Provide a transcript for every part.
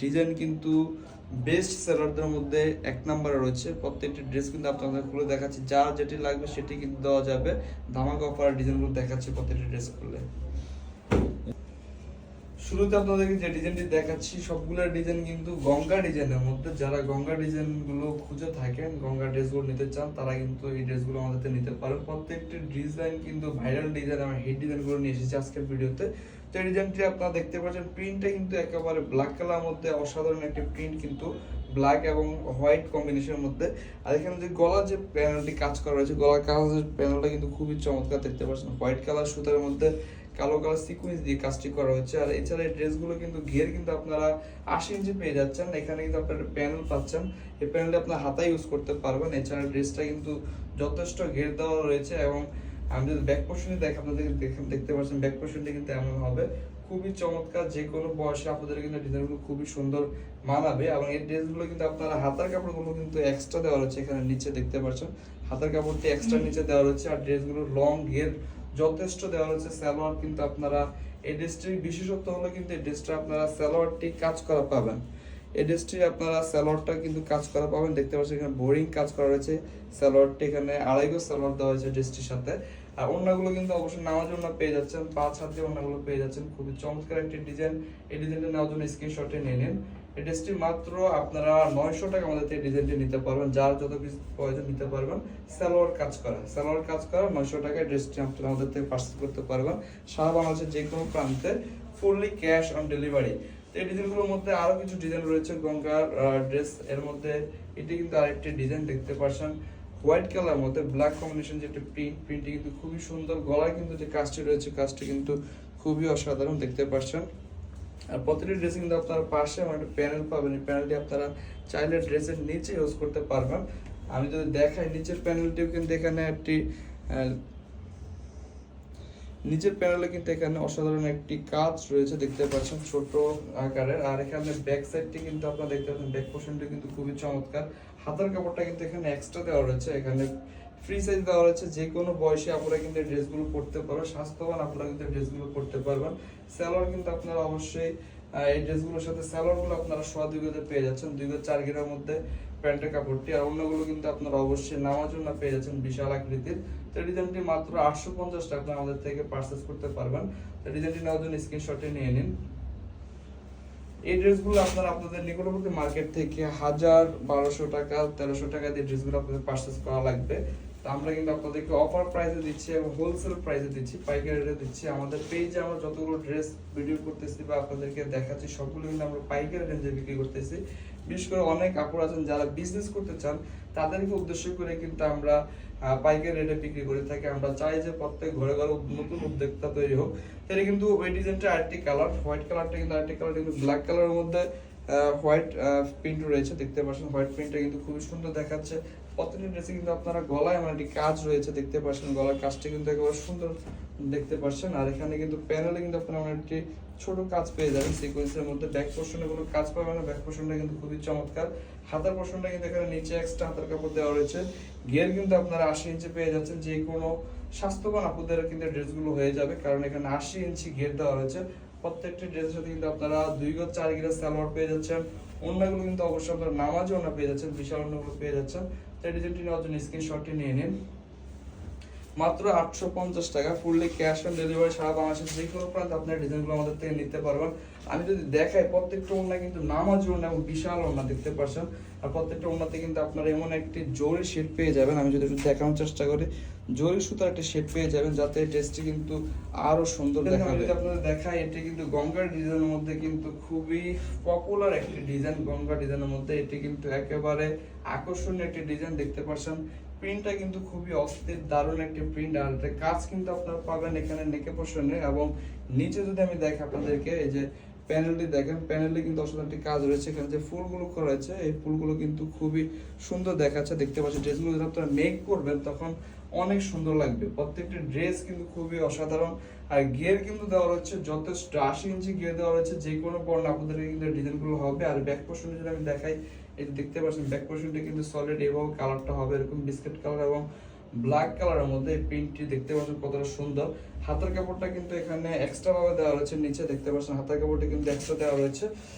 Design কিন্তু best সেলারদের মধ্যে এক নম্বরে রয়েছে। প্রত্যেকটি ড্রেস কিন্তু আপনাদের খুলে দেখাচ্ছি, যার যেটি লাগবে সেটি কিন্তু দেওয়া যাবে। ধামাকা অফার ডিজাইনগুলো দেখাচ্ছি প্রত্যেকটি ড্রেস খুলে। শুরুতে আপনাদেরকে যে ডিজাইনটি দেখাচ্ছি সবগুলো ডিজাইন কিন্তু গঙ্গা ডিজাইনের মধ্যে। যারা গঙ্গা ডিজাইনগুলো খুঁজে থাকেন, গঙ্গা ড্রেসগুলো নিতে চান, তারা কিন্তু এই ড্রেসগুলো আমাদের নিতে পারেন। প্রত্যেকটি ডিজাইন কিন্তু ভাইরাল ডিজাইন, আমার হিট ডিজাইনগুলো নিয়ে এসেছি আজকের ভিডিওতে। তো এই ডিজাইনটি আপনারা দেখতে পাচ্ছেন, প্রিন্টটা কিন্তু একেবারে ব্ল্যাক কালার মধ্যে অসাধারণ একটি প্রিন্ট, কিন্তু ব্ল্যাক এবং হোয়াইট কম্বিনেশনের মধ্যে। আর এখানে যে গলার যে প্যানেলটি কাজ করা রয়েছে, গলার কাজের প্যানেলটা কিন্তু খুবই চমৎকার দেখতে পাচ্ছেন। হোয়াইট কালার সুতার মধ্যে কালো কালার সিকোয়েন্স দিয়ে কাজটি করা হচ্ছে। আর এছাড়া এই ড্রেসগুলো কিন্তু ঘের কিন্তু আপনারা 80 ইঞ্চি পেয়ে যাচ্ছেন। এখানে কিন্তু আপনারা প্যানেল পাচ্ছেন, এই প্যানেলটা আপনার হাতায় ইউজ করতে পারবেন। এছাড়া ড্রেসটা কিন্তু যথেষ্ট ঘের দেওয়া রয়েছে। এবং আমি যদি ব্যাক পোর্শনে দেখি, আপনাদের দেখতে পাচ্ছেন ব্যাক পোর্শনটি কিন্তু এমন হবে, খুবই চমৎকার। যে কোনো বয়সে আপনাদের কিন্তু ডিজাইনগুলো খুবই সুন্দর মানাবে। এবং এই ড্রেসগুলো কিন্তু আপনারা হাতার কাপড়গুলো কিন্তু এক্সট্রা দেওয়া রয়েছে, এখানে নিচে দেখতে পাচ্ছেন হাতার কাপড়টি এক্সট্রা নিচে দেওয়া রয়েছে। আর ড্রেসগুলো লং ঘের যথেষ্ট দেওয়া রয়েছে। সালোয়ার কিন্তু আপনারা এই ড্রেসটির বিশেষত্ব হলো কিন্তু এই ড্রেসটা আপনারা সালোয়ারটি কাজ করা পাবেন। এই ড্রেসটির আপনারা সালোয়ারটা কিন্তু কাজ করা পাবেন, দেখতে পাচ্ছেন এখানে বোরিং কাজ করা রয়েছে। সালোয়ারটি এখানে 2.5 গজ সালোয়ার দেওয়া হয়েছে ড্রেসটির সাথে। আর ওড়নাগুলো কিন্তু অবশ্যই নেওয়ার জন্য পেয়ে যাচ্ছেন, 5 হাত দিয়ে ওড়নাগুলো পেয়ে যাচ্ছেন। খুবই চমৎকার একটি ডিজাইন। এই ডিজাইনটা নেওয়ার জন্য স্ক্রিনশটে নিয়ে নিন। এই ড্রেসটি মাত্র আপনারা 900 টাকা আমাদের এই ডিজাইনটি নিতে পারবেন, যার যত পিস প্রয়োজন নিতে পারবেন। সালোয়ার কাজ করা 900 টাকায় ড্রেসটি আপনারা আমাদের থেকে পার্সেল করতে পারবেন সারা বাংলাদেশের যে কোনো প্রান্তে, ফুললি ক্যাশ অন ডেলিভারি। এই ডিজাইনগুলোর মধ্যে আরো কিছু ডিজাইন রয়েছে গঙ্গার ড্রেস এর মধ্যে। এটি কিন্তু আরেকটি ডিজাইন দেখতে পাচ্ছেন হোয়াইট কালার মধ্যে ব্ল্যাক কম্বিনেশন, যেটা প্রিন্টটি কিন্তু খুবই সুন্দর। গলায় কিন্তু যে কাজটি রয়েছে, কাজটি কিন্তু খুবই অসাধারণ দেখতে পাচ্ছেন। আর প্রতিটি ড্রেস কিন্তু আপনারা পাশে আমার একটা প্যানেল পাবেন, এই প্যানেলটি আপনারা চাইলে ড্রেসের নিচে ইউজ করতে পারবেন। আমি যদি দেখাই নিচের প্যানেলটিও কিন্তু এখানে একটি নিচের প্যানেলে কিন্তু এখানে অসাধারণ একটি কাজ রয়েছে, দেখতে পাচ্ছেন ছোট আকারের। আর এখানে ব্যাক সাইডটি কিন্তু আপনারা দেখতে পাচ্ছেন, ব্যাক পোর্শনটি কিন্তু খুবই চমৎকার। হাতার কাপড়টা কিন্তু এখানে এক্সট্রা দেওয়া রয়েছে, এখানে ফ্রি সাইজ দেওয়া রয়েছে। যে কোনো বয়সে আপনারা কিন্তু এই ড্রেসগুলো পরতে পারবেন, স্বাস্থ্যবান আপনারা কিন্তু এই ড্রেসগুলো পরতে পারবেন। সালোয়ার কিন্তু আপনারা অবশ্যই এই ড্রেসগুলোর সাথে সালোয়ারগুলো আপনারা 2.5 গজে পেয়ে যাচ্ছেন, 2 গজ 4 গিরার মধ্যে প্যান্টের কাপড়টি। আর অন্যগুলো কিন্তু আপনারা অবশ্যই নামার জন্য পেয়ে যাচ্ছেন বিশাল আকৃতির। তো ডিজাইনটি মাত্র 850 টাকা আমাদের থেকে পারচেজ করতে পারবেন। তো ডিজাইনটি নেওয়ার জন্য স্ক্রিনশটে নিয়ে নিন। এই ড্রেসগুলো আপনারা আপনাদের নিকটবর্তী মার্কেট থেকে 1000, 1200 টাকা, 1300 টাকা দিয়ে ড্রেসগুলো আপনাদের পারচেজ করা লাগবে। তো আমরা কিন্তু আপনাদেরকে অফার প্রাইসে দিচ্ছি এবং হোলসেল প্রাইসে দিচ্ছি, পাইকারি রেটে দিচ্ছি। আমাদের পেজে আমরা যতগুলো ড্রেস ভিডিও করতেছি বা আপনাদেরকে দেখাচ্ছি, সবগুলো কিন্তু আমরা পাইকারি রেঞ্জে বিক্রি করতেছি। বিশেষ করে অনেক কাপড় আছেন যারা বিজনেস করতে চান, তাদেরকে উদ্দেশ্য করে কিন্তু আমরা পাইকারি রেটে বিক্রি করে থাকি। আমরা চাই যে প্রত্যেক ঘরে ঘরে নতুন উদ্যোক্তা তৈরি হোক। এটা কিন্তু ওই ডিজাইনটা আরেকটি কালার, হোয়াইট কালারটা কিন্তু আরেকটি কালার, কিন্তু ব্ল্যাক কালারের মধ্যে হোয়াইট প্রিন্ট রয়েছে, দেখতে পাচ্ছেন হোয়াইট প্রিন্টটা কিন্তু খুবই সুন্দর দেখাচ্ছে। প্রত্যেকটি ড্রেসে কিন্তু আপনারা গলায় আমার একটি কাজ রয়েছে, দেখতে পাচ্ছেন গলার কাজটা কিন্তু একেবারে সুন্দর দেখতে পাচ্ছেন। আর এখানে কিন্তু প্যানেলে কিন্তু আপনারা আমার একটি ছোট কাজ পেয়ে যাবেন সিকোয়েন্সের মধ্যে। ব্যাক পোর্শনে কোনো কাজ পাবেন না, ব্যাক পোর্শনটা কিন্তু খুবই চমৎকার। হাতার পোর্শনটা কিন্তু এখানে নিচে এক্সট্রা হাতার কাপড় দেওয়া রয়েছে। ঘের কিন্তু আপনারা 80 ইঞ্চি পেয়ে যাচ্ছেন, যে কোনো স্বাস্থ্যবান আপুদের কিন্তু ড্রেসগুলো হয়ে যাবে, কারণ এখানে 80 ইঞ্চি ঘের দেওয়া রয়েছে। প্রত্যেকটি ড্রেসের সাথে কিন্তু আপনারা 2 গজ 4 গিরা সালোয়ার পেয়ে যাচ্ছেন। ওড়নাগুলো কিন্তু অবশ্যই আপনারা নামাজে ওড়না পেয়ে যাচ্ছেন, বিশাল ওড়নাগুলো পেয়ে যাচ্ছেন। এই ডিজাইনটি নেওয়ার জন্য স্ক্রিনশটটি নিয়ে নিন। মাত্র 850 টাকা, ফুললি ক্যাশ অন ডেলিভারি। সারা বাংলাদেশের যে কোনো প্রান্তে আপনার ডিজাইনগুলো আমাদের থেকে নিতে পারবেন। আমি যদি দেখাই প্রত্যেকটা ওড়না কিন্তু নামাজি ওড়না এবং বিশাল ওড়না দেখতে পাচ্ছেন। আর প্রত্যেকটা ওড়নাতে কিন্তু আপনারা এমন একটি জরি শেড পেয়ে যাবেন, আমি যদি একটু দেখানোর চেষ্টা করি, জরি সুতার একটা শেড পেয়ে যাবেন, যাতে ড্রেসটি কিন্তু আরো সুন্দর দেখাবে। যদি আপনাদের দেখাই, এটি কিন্তু গঙ্গার ডিজাইনের মধ্যে কিন্তু খুবই পপুলার একটি ডিজাইন। গঙ্গা ডিজাইনের মধ্যে এটি কিন্তু একেবারে আকর্ষণীয় একটি ডিজাইন, দেখতে পাচ্ছেন প্রিন্টটা কিন্তু খুবই অস্থির, দারুণ একটি প্রিন্ট। আর এটা কাজ কিন্তু আপনারা পাবেন এখানে নেকে পোর্শনে। এবং নিচে যদি আমি দেখি আপনাদেরকে, এই যে প্যানেলটি দেখেন, প্যানেলে কিন্তু অসাধারণ একটি কাজ রয়েছে। এখানে যে ফুলগুলো করা হয়েছে, এই ফুলগুলো কিন্তু খুবই সুন্দর দেখাচ্ছে, দেখতে পাচ্ছেন। ড্রেসগুলো যখন আপনারা মেক করবেন তখন অনেক সুন্দর লাগবে। প্রত্যেকটি ড্রেস কিন্তু খুবই অসাধারণ। আর গিয়ার কিন্তু দেওয়া রয়েছে যথেষ্ট, 80 ইঞ্চি গিয়ার দেওয়া রয়েছে, যে কোনো বর্ণ আপনাদের কিন্তু ডিজাইনগুলো হবে। আর ব্যাক পোর্শনে যদি আমি দেখাই, এই দেখতে পাচ্ছেন ব্যাক পোর্শনটি কিন্তু সলিড এভাবে কালারটা হবে, এরকম বিস্কিট কালার এবং ব্ল্যাক কালারের মধ্যে। এই প্রিন্টটি দেখতে পাচ্ছেন কতটা সুন্দর। হাতের কাপড়টা কিন্তু এখানে এক্সট্রা ভাবে দেওয়া রয়েছে, নিচে দেখতে পাচ্ছেন হাতের কাপড়টি কিন্তু এক্সট্রা দেওয়া রয়েছে।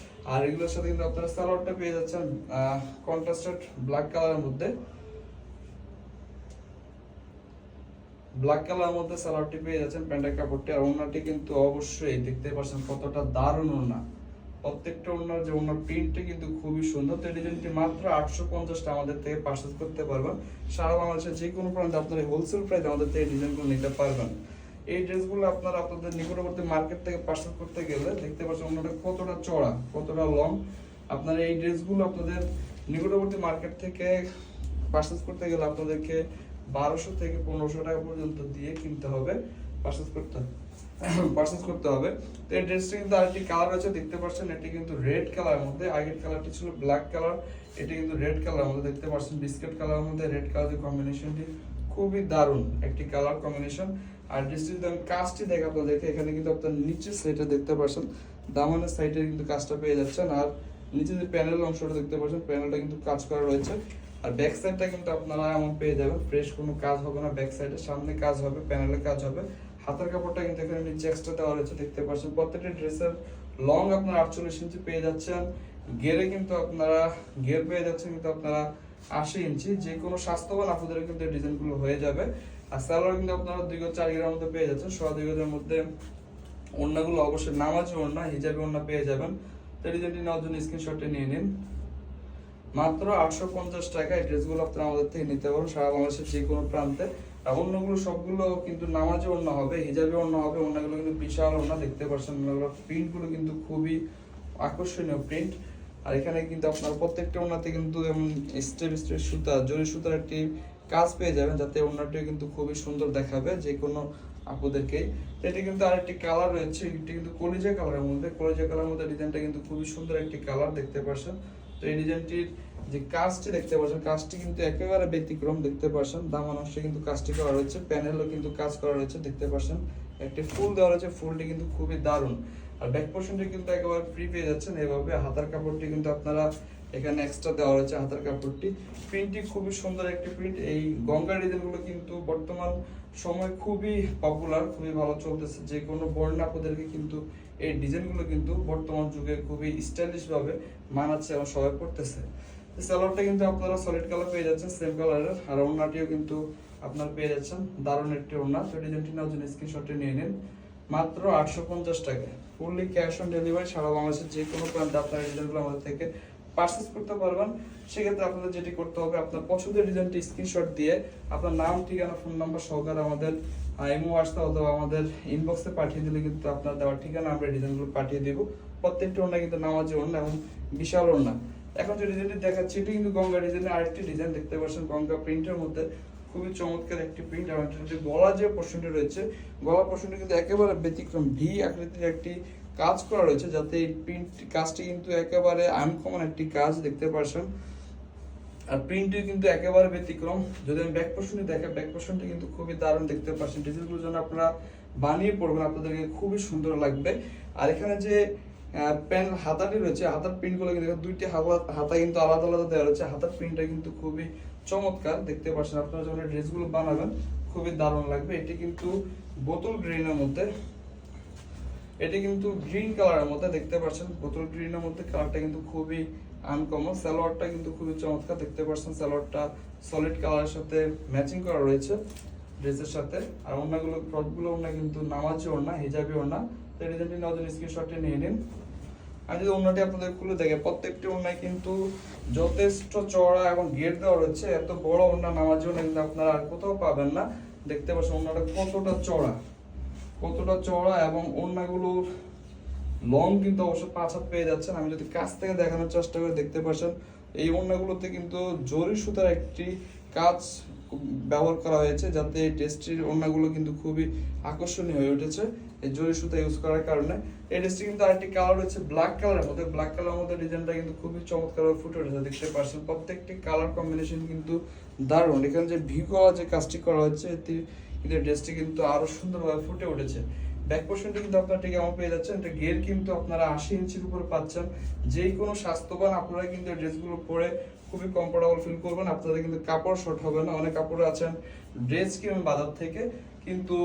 আর এগুলোর সাথে কিন্তু আপনারা সালোয়ারটা পেয়ে যাচ্ছেন কন্ট্রাস্টেড ব্ল্যাক কালারের মধ্যে, ব্ল্যাক কালারের মধ্যে সালোয়ারটি পেয়ে যাচ্ছেন, প্যান্টের কাপড়টি। আর ওড়নাটি কিন্তু অবশ্যই দেখতে পাচ্ছেন কতটা দারুণ ওড়না, প্রত্যেকটা ওড়নার যে ওড়নার প্রিন্টটি কিন্তু খুবই সুন্দর। তো এই ডিজাইনটি মাত্র 850 আমাদের থেকে পারচেজ করতে পারবেন। সারা বাংলাদেশের যে কোনো প্রান্তে আপনারা হোলসেল প্রাইসে আমাদের থেকে ডিজাইনগুলো নিতে পারবেন। এই ড্রেসগুলো আপনারা আপনাদের নিকটবর্তী মার্কেট থেকে পারচেজ করতে গেলে দেখতে পাচ্ছেন ওড়নাটা কতটা চড়া, কতটা লং। আপনারা এই ড্রেসগুলো আপনাদের নিকটবর্তী মার্কেট থেকে পারচেজ করতে গেলে আপনাদেরকে 1200 থেকে 1500 টাকা পর্যন্ত দিয়ে কিনতে হবে, পারচেজ করতে হবে। তো এই ড্রেসটা কিন্তু আরেকটি কালার আছে, দেখতে পাচ্ছেন এটি কিন্তু রেড কালারের মধ্যে, আগের কালারটি ছিল ব্ল্যাক কালার, এটি কিন্তু রেড কালারের মধ্যে দেখতে পাচ্ছেন, বিস্কিট কালারের মধ্যে রেড কালারের কম্বিনেশনটি খুবই দারুণ একটি কালার কম্বিনেশন। আর ড্রেসটি যদি আমি কাজটি দেখে আপনাদেরকে, এখানে কিন্তু আপনার নিচের সাইডে দেখতে পাচ্ছেন দামানের সাইডে কিন্তু কাজটা পেয়ে যাচ্ছেন। আর নিচে যে প্যানেল অংশটা দেখতে পাচ্ছেন, প্যানেলটা কিন্তু কাজ করা রয়েছে। আর ব্যাক সাইডটা কিন্তু আপনারা এমন পেয়ে যাবেন, ফ্রেশ কোনো কাজ হবে না ব্যাক সাইডে, সামনে কাজ হবে, প্যানেলে কাজ হবে। হাতের কাপড়টা কিন্তু এখানে নিচে এক্সট্রা দেওয়া রয়েছে, দেখতে পাচ্ছেন। প্রত্যেকটা ড্রেসের লং আপনারা 48 ইঞ্চি পেয়ে যাচ্ছেন, গেরে কিন্তু আপনারা গের পেয়ে যাচ্ছেন কিন্তু আপনারা 80 ইঞ্চি। যে কোনো স্বাস্থ্যবান আপনাদের কিন্তু এই ডিজাইনগুলো হয়ে যাবে। আর সালোয়ার কিন্তু আপনারা 2 গজ 4 গজের মধ্যে পেয়ে যাচ্ছেন, 2 গজের মধ্যে। ওড়নাগুলো অবশ্যই নামাজি ওড়না, হিজাবি ওড়না পেয়ে যাবেন। তো ডিজাইনটি নেওয়ার জন্য স্ক্রিনশটে নিয়ে নিন। মাত্র 850 টাকা এই ড্রেসগুলো আপনারা আমাদের থেকে নিতে পারবেন সারা বাংলাদেশের যে কোনো প্রান্তে। আর অন্যগুলো সবগুলো কিন্তু নামাজি ওড়না হবে, হিজাবি ওড়না হবে। ওড়নাগুলো কিন্তু বিশাল ওড়না, দেখতে পাচ্ছেন। ওড়নাগুলোর প্রিন্টগুলো কিন্তু খুবই আকর্ষণীয় প্রিন্ট। আর এখানে কিন্তু আপনার প্রত্যেকটা ওড়নাতে কিন্তু স্টেপ সুতা, জরি সুতার একটি কাজ পেয়ে যাবেন, যাতে ওড়নাটিও কিন্তু খুবই সুন্দর দেখাবে যে কোনো আপুদেরকেই। এটি কিন্তু আরেকটি কালার রয়েছে, এটি কিন্তু কলিজা কালারের মধ্যে, কলিজা কালারের মধ্যে ডিজাইনটা কিন্তু খুবই সুন্দর একটি কালার, দেখতে পাচ্ছেন। তো এই ডিজাইনটির যে কাজটি দেখতে পাচ্ছেন, কাজটি কিন্তু একেবারে ব্যতিক্রম, দেখতে পাচ্ছেন। দামান অংশে কিন্তু কাজটি করা রয়েছে, প্যানেলও কিন্তু কাজ করা রয়েছে, দেখতে পাচ্ছেন। একটি ফুল দেওয়া রয়েছে, ফুলটি কিন্তু খুবই দারুণ। আর ব্যাক পোর্শনটি কিন্তু একেবারে ফ্রি পেয়ে যাচ্ছেন এভাবে। হাতার কাপড়টি কিন্তু আপনারা এখানে এক্সট্রা দেওয়া রয়েছে, হাতার কাপড়টি। প্রিন্টটি খুবই সুন্দর একটি প্রিন্ট। এই গঙ্গা ডিজাইনগুলো কিন্তু বর্তমান সময় খুবই পপুলার, খুবই ভালো চলতেছে। যে কোনো বর্ণা আপনাদেরকে কিন্তু এই ডিজাইনগুলো কিন্তু বর্তমান যুগে খুবই স্টাইলিশ ভাবে মানাচ্ছে এবং সবাই পড়তেছে। সালোয়ারটা কিন্তু আপনারা সলিড কালার পেয়ে যাচ্ছেন, সেম কালারের। আর ওড়নাটিও কিন্তু আপনারা পেয়ে যাচ্ছেন, দারুণ একটি ওড়না। তো ডিজাইনটি নেওয়ার জন্য স্ক্রিনশটে নিয়ে নিন। মাত্র 850 টাকায় ফুললি ক্যাশ অন ডেলিভারি। সারা বাংলাদেশের যে কোনো প্রান্তে আপনারা ডিজাইনগুলো আমাদের থেকে পারচেজ করতে পারবেন। সেক্ষেত্রে আপনাদের যেটি করতে হবে, আপনার পছন্দের ডিজাইনটি স্ক্রিনশট দিয়ে আপনার নাম, ঠিকানা, ফোন নাম্বার সহকারে আমাদের ইমো, হোয়াটসঅ্যাপ অথবা আমাদের ইনবক্সে পাঠিয়ে দিলে কিন্তু আপনার দেওয়ার ঠিকানা আমরা ডিজাইনগুলো পাঠিয়ে দেবো। প্রত্যেকটা ওড়না কিন্তু নামাজি ওড়না এবং বিশাল ওড়না। এখন যে ডিজাইনটি দেখাচ্ছি এটি কিন্তু গঙ্গা ডিজাইনের আরেকটি ডিজাইন, দেখতে পাচ্ছেন। গঙ্গা প্রিন্টের মধ্যে খুবই চমৎকার একটি প্রিন্ট। এবং যে গলা যে পোর্শনটি রয়েছে, গলা পোর্শনটি কিন্তু একেবারে ব্যতিক্রম, ভি আকৃতির একটি কাজ করা রয়েছে, যাতে এই প্রিন্ট কাজটি কিন্তু একেবারে আনকমন একটি কাজ, দেখতে পাচ্ছেন। আর প্রিন্টটি কিন্তু একেবারে ব্যতিক্রম। যদি আমি ব্যাক পোর্শনটি দেখাই, ব্যাক পোর্শনটি কিন্তু খুবই দারুণ, দেখতে পাচ্ছেন। ডিজাইনগুলো যেন আপনারা বানিয়ে পড়বেন, আপনাদেরকে খুবই সুন্দর লাগবে। আর এখানে যে প্যান্ট হাতাটি রয়েছে, হাতার প্রিন্টগুলো কিন্তু দুইটি হাতা কিন্তু আলাদা আলাদা দেওয়া রয়েছে। হাতার প্রিন্টটা কিন্তু খুবই চমৎকার, দেখতে পাচ্ছেন। আপনারা যখন ড্রেসগুলো বানাবেন খুবই দারুণ লাগবে। এটি কিন্তু বোতল গ্রিনের মধ্যে, এটি কিন্তু গ্রিন কালারের মধ্যে, দেখতে পাচ্ছেন। বোতল গ্রিনের মধ্যে কালারটা কিন্তু খুবই আনকমন। সালোয়ারটা কিন্তু খুবই চমৎকার, দেখতে পাচ্ছেন। সালোয়ারটা সলিড কালারের সাথে ম্যাচিং করা রয়েছে ড্রেসের সাথে। আর ওড়নাগুলো, ফ্রকগুলো ওড়না কিন্তু নামাজি ওড়না, হিজাবি ওড়না। তো এই ডিজাইনটি নেওয়ার জন্য স্ক্রিনশটটি নিয়ে নিন। আমি যদি ওড়নাটি আপনাদের খুলে দেখে, প্রত্যেকটি ওড়নায় কিন্তু যথেষ্ট চড়া এবং গেট দেওয়া রয়েছে। এত বড় ওড়না নামাজি ওড়না কিন্তু আপনারা আর কোথাও পাবেন না। দেখতে পাচ্ছেন ওড়নাটা কতটা চড়া, কতটা চড়া। এবং ওড়নাগুলোর লং কিন্তু অবশ্য 5 হাত পেয়ে যাচ্ছেন। আমি যদি কাছ থেকে দেখানোর চেষ্টা করে, দেখতে পাচ্ছেন এই ওড়নাগুলোতে কিন্তু জরি সুতার একটি কাজ ব্যবহার করা হয়েছে, যাতে এই ড্রেসটির ওড়নাগুলো কিন্তু খুবই আকর্ষণীয় হয়ে উঠেছে এই জরি সুতা ইউজ করার কারণে। এই ড্রেসটি কিন্তু আরেকটি কালার রয়েছে ব্ল্যাক কালারের মধ্যে, ব্ল্যাক কালারের মধ্যে ডিজাইনটা কিন্তু খুবই চমৎকারভাবে ফুটে উঠেছে, দেখতে পাচ্ছেন। প্রত্যেকটি কালার কম্বিনেশন কিন্তু দারুণ। এখানে যে ভি করা যে কাজটি করা হচ্ছে, কিন্তু ড্রেসটি কিন্তু আরো সুন্দরভাবে ফুটে উঠেছে। ব্যাক পোর্শনটি কিন্তু আপনারা ঠিক এমন পেয়ে যাচ্ছেন। এটা গের কিন্তু আপনারা 80 ইঞ্চির উপরে পাচ্ছেন। যে কোনো স্বাস্থ্যবান আপনারা কিন্তু ড্রেসগুলো পরে খুবই কমফোর্টেবল ফিল করবেন। আপনাদের কিন্তু কাপড় শর্ট হবে না। অনেক কাপড়ে আছেন ড্রেস কিনেন বাজার থেকে, কিন্তু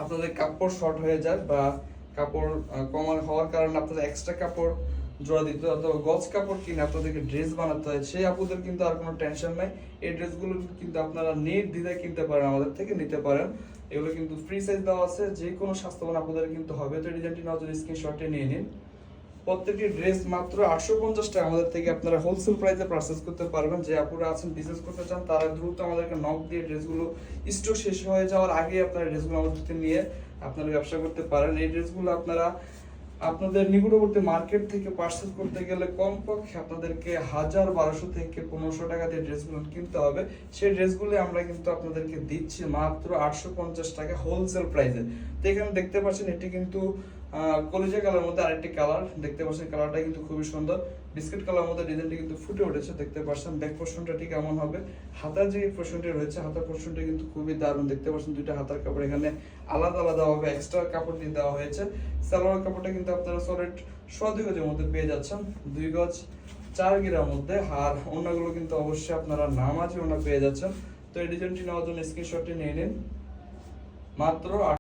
আপনাদের কাপড় শর্ট হয়ে যায় বা কাপড় কম হওয়ার কারণে আপনাদের এক্সট্রা কাপড় জোড়া দিতে হয়, অথবা গজ কাপড় কিনে আপনাদেরকে ড্রেস বানাতে হয়, সেই আপুদের কিন্তু আর কোনো টেনশন নাই। এই ড্রেসগুলো কিন্তু আপনারা নির্দ্বিধায় কিনতে পারেন, আমাদের থেকে নিতে পারেন। এগুলো কিন্তু ফ্রি সাইজ দেওয়া আছে, যে কোনো স্বাস্থ্যবান আপুদের কিন্তু হবে। তো এই ডিজাইনটি নেওয়ার জন্য স্ক্রিনশটে নিয়ে নিন। প্রত্যেকটি ড্রেস মাত্র 850 টাকা আমাদের থেকে আপনারা হোলসেল প্রাইসে পারচেজ করতে পারবেন। যে আপুরা আছেন বিজনেস করতে চান, তারা দ্রুত আমাদেরকে নক দিয়ে ড্রেসগুলো স্টক শেষ হয়ে যাওয়ার আগে আপনারা ড্রেসগুলো আমাদের থেকে নিয়ে আপনারা ব্যবসা করতে পারেন। এই ড্রেসগুলো আপনারা আপনাদের নিকটবর্তী মার্কেট থেকে পারচেজ করতে গেলে কমপক্ষে আপনাদেরকে 1000-1200 থেকে 1500 টাকা দিয়ে ড্রেসগুলো কিনতে হবে। সেই ড্রেসগুলো আমরা কিন্তু আপনাদেরকে দিচ্ছি মাত্র 850 টাকা হোলসেল প্রাইসে। তো এখানে দেখতে পাচ্ছেন এটি কিন্তু কলিজা কালার মধ্যে আরেকটি কালার দেখতে পাচ্ছেন, কালারটা কিন্তু খুবই সুন্দর। বিস্কিট কালার মধ্যে ডিজাইনটি কিন্তু ফুটে উঠেছে, দেখতে পাচ্ছেন। ব্যাক পোরশনটা ঠিক কেমন হবে, হাতার যে পোরশনটি রয়েছে, হাতার পোরশনটা কিন্তু খুবই দারুণ। দেখতে পাচ্ছেন দুইটা হাতার কাপড় এখানে আলাদা আলাদা ভাবে এক্সট্রা কাপড় দিয়ে দেওয়া হয়েছে। সালোয়ার কাপড়টা কিন্তু আপনারা সলিড 2.5 গজের মধ্যে পেয়ে যাচ্ছেন, 2 গজ 4 গিরার মধ্যে। আর ওনাগুলো কিন্তু অবশ্যই আপনারা নামাজি ওনা পেয়ে যাচ্ছেন। তো এই ডিজাইনটি নেওয়ার জন্য স্ক্রিনশটটি নিয়ে নিন। মাত্র